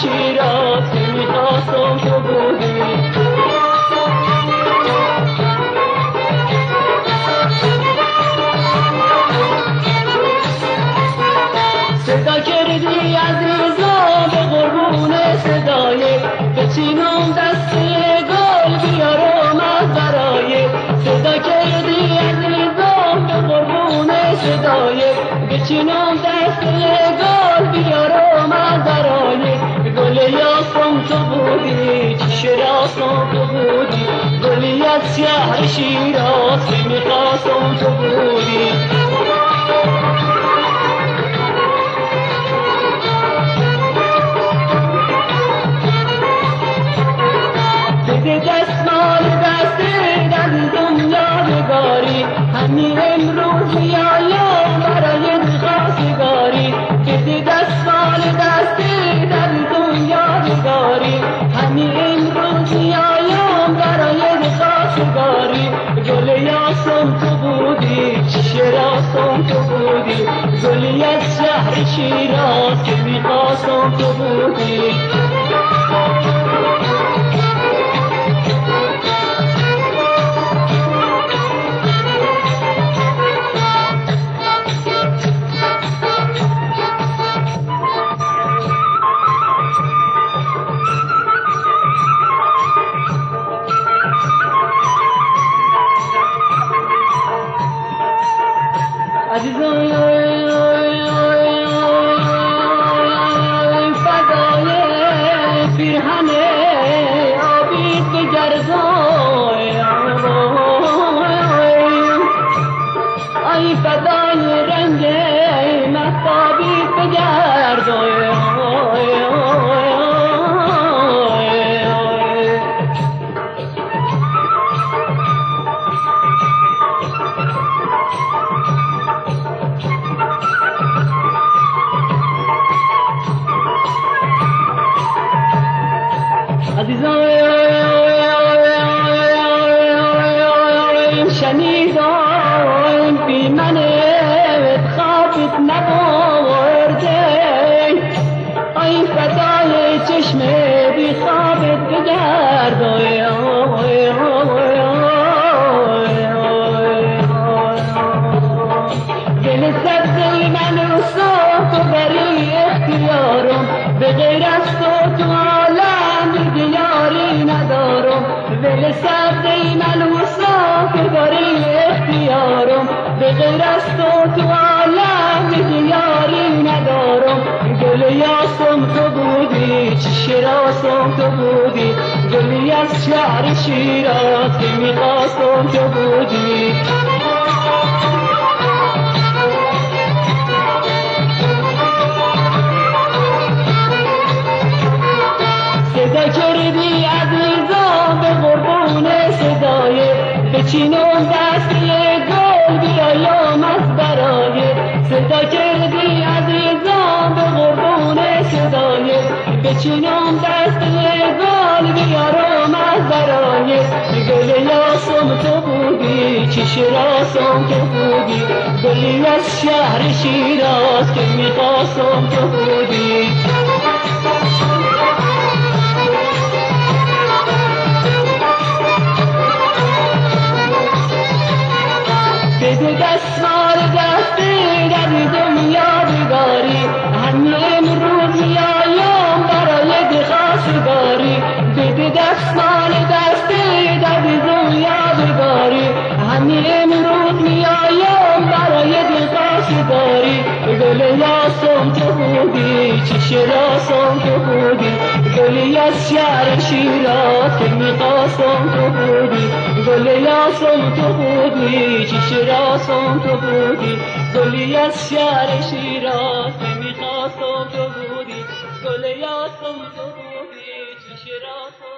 شیراز که میخواستم تو بودی. صدا کردی عزیزا به قربون صدای بچینم دسته گل بیارم از برای. صدا کردی عزیزا به قربون صدای بچینم دسته گل بیارم از برای. گل یاسم تو بودی چه شراسم تو بودی، گلی از شهر شیراز که میخواستم تو بودی. دستمال دسته در دنیا بگاری، همین امروز میایم برای خواستگاری. بده دستمال دسته در دنیا بگاری، همین امروز میایم برای خواستگاری. گل یاسم تو بودی چه شراسم تو بودی، گلی از شهر شیراز که میخواستم تو بودی. عزیزان فدای پیرهن آبی بگردای، ای فدای رنگ مهتابی بگردای. شنیدم بی من خوابت نبرده، ای فدای چشم بی خوابت بگردای. دل سبزه من تو بری اختیارم، به غیر از تو عالم دیاری ندارم. دل سبزه من بری اختیارم، به غیر از تو عالم دیاری ندارم. گل یاسم تو بودی چه شراسم تو بودی، گلی از شهر شیراز که میخواستم تو بودی. صدا کردی عزیزا به قربون صدای بچینم دسته گل بیایم از برای. صدا کردی عزیزا به قربون صدای بچینم دسته گل بیارم از برای. گل یاسم تو بودی چه شراسم تو بودی، گلی از شهر شیراز که میخواستم تو بودی. بده دستمال دسته در دنیا بگاری، همین امروز میایم برای خواستگاری. بده دستمال دسته در دنیا بگاری، همین امروز میایم برای خواستگاری. گل یاسم تو بودی چه شراسم تو بودی، گلی از شهر شیراز که میخواستم تو بودی. گل یاسم تو بودی چه شراسم تو بودی، گلی از شهر شیراز که میخواستم تو بودی. گل یاسم تو بودی چه شراسم